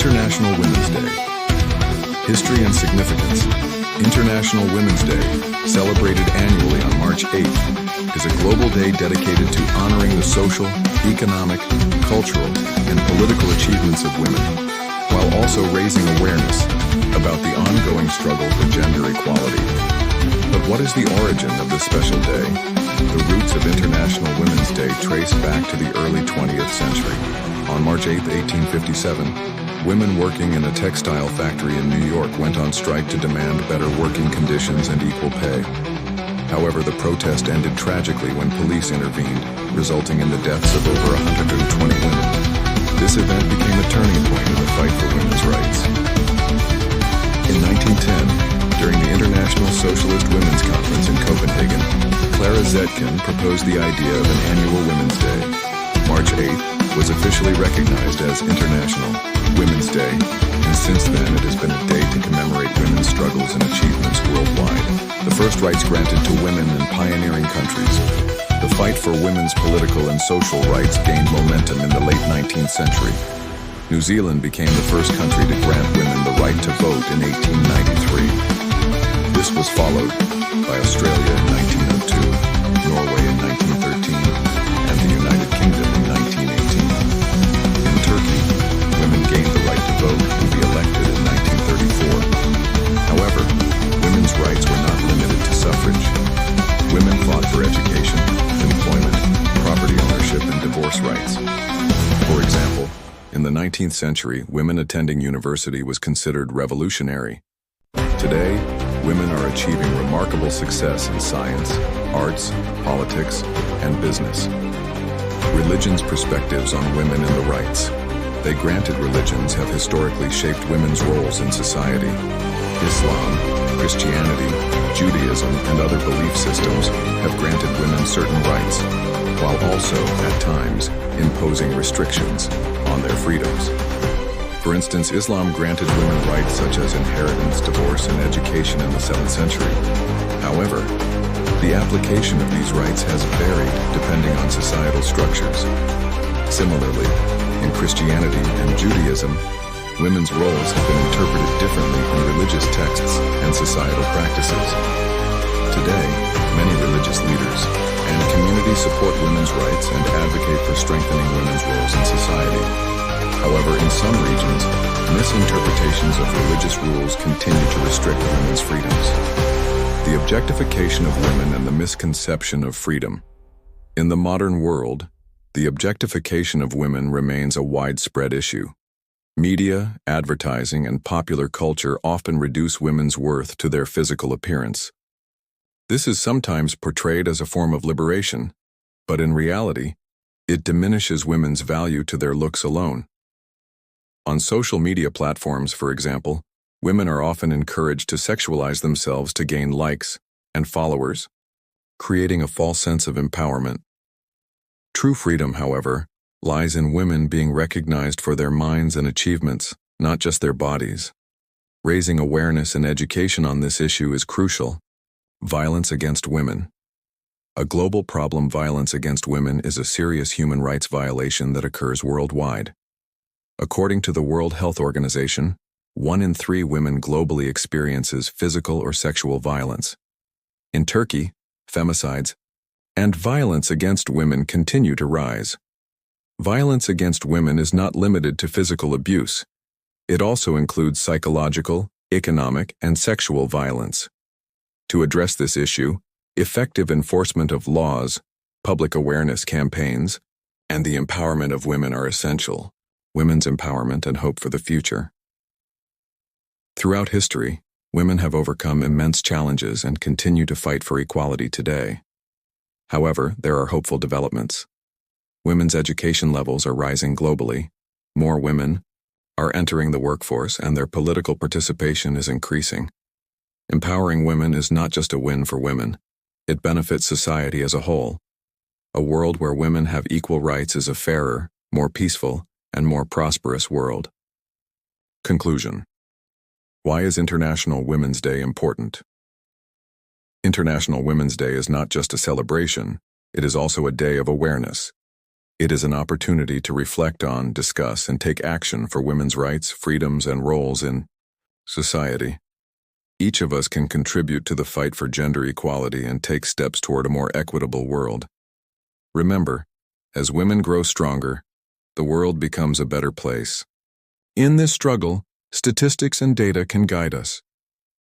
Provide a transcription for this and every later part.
International Women's Day. History and significance. International Women's Day, celebrated annually on March 8th, is a global day dedicated to honoring the social, economic, cultural, and political achievements of women, while also raising awareness about the ongoing struggle for gender equality. But what is the origin of this special day? The roots of International Women's Day trace back to the early 20th century. On March 8, 1857, women working in a textile factory in New York went on strike to demand better working conditions and equal pay. However, the protest ended tragically when police intervened, resulting in the deaths of over 120 women. This event became a turning point in the fight for women's rights. In 1910, during the International Socialist Women's Conference in Copenhagen, Clara Zetkin proposed the idea of an annual Women's Day. March 8th was officially recognized as International Women's Day, and since then it has been a day to commemorate women's struggles and achievements worldwide. The first rights granted to women in pioneering countries. The fight for women's political and social rights gained momentum in the late 19th century. New Zealand became the first country to grant women the right to vote in 1893. This was followed by Australia in 1902, Norway in 1913, and the United Kingdom in 1918. In Turkey, women gained the right to vote and be elected in 1934. However, women's rights were not limited to suffrage. Women fought for education, employment, property ownership, and divorce rights. For example, in the 19th century, women attending university was considered revolutionary. Today, women are achieving remarkable success in science, arts, politics, and business. Religion's perspectives on women and the rights. They granted religions have historically shaped women's roles in society. Islam, Christianity, Judaism, and other belief systems have granted women certain rights, while also, at times, imposing restrictions on their freedoms. For instance, Islam granted women rights such as inheritance, divorce, and education in the 7th century. However, the application of these rights has varied depending on societal structures. Similarly, in Christianity and Judaism, women's roles have been interpreted differently in religious texts and societal practices. Today, many religious leaders and communities support women's rights and advocate for strengthening women's roles in society. However, in some regions, misinterpretations of religious rules continue to restrict women's freedoms. The objectification of women and the misconception of freedom. In the modern world, the objectification of women remains a widespread issue. Media, advertising, and popular culture often reduce women's worth to their physical appearance. This is sometimes portrayed as a form of liberation, but in reality, it diminishes women's value to their looks alone. On social media platforms, for example, women are often encouraged to sexualize themselves to gain likes and followers, creating a false sense of empowerment. True freedom, however, lies in women being recognized for their minds and achievements, not just their bodies. Raising awareness and education on this issue is crucial. Violence against women. A global problem. Violence against women is a serious human rights violation that occurs worldwide. According to the World Health Organization, 1 in 3 women globally experiences physical or sexual violence. In Turkey, femicides and violence against women continue to rise. Violence against women is not limited to physical abuse. It also includes psychological, economic, and sexual violence. To address this issue, effective enforcement of laws, public awareness campaigns, and the empowerment of women are essential. Women's empowerment and hope for the future. Throughout history, women have overcome immense challenges and continue to fight for equality today. However, there are hopeful developments. Women's education levels are rising globally. More women are entering the workforce and their political participation is increasing. Empowering women is not just a win for women. It benefits society as a whole. A world where women have equal rights is a fairer, more peaceful, and more prosperous world. Conclusion. Why is International Women's Day important? International Women's Day is not just a celebration, it is also a day of awareness. It is an opportunity to reflect on, discuss, and take action for women's rights, freedoms, and roles in society. Each of us can contribute to the fight for gender equality and take steps toward a more equitable world. Remember, as women grow stronger, the world becomes a better place. In this struggle, statistics and data can guide us.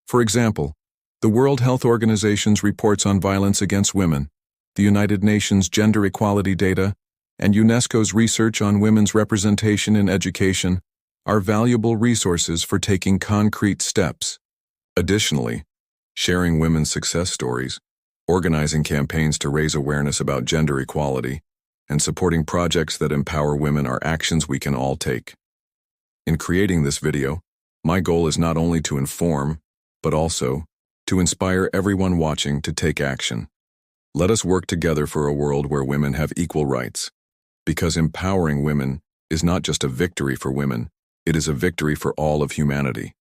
For example, the World Health Organization's reports on violence against women, the United Nations gender equality data, and UNESCO's research on women's representation in education are valuable resources for taking concrete steps. Additionally, sharing women's success stories, organizing campaigns to raise awareness about gender equality, and supporting projects that empower women are actions we can all take. In creating this video, my goal is not only to inform, but also to inspire everyone watching to take action. Let us work together for a world where women have equal rights, because empowering women is not just a victory for women, it is a victory for all of humanity.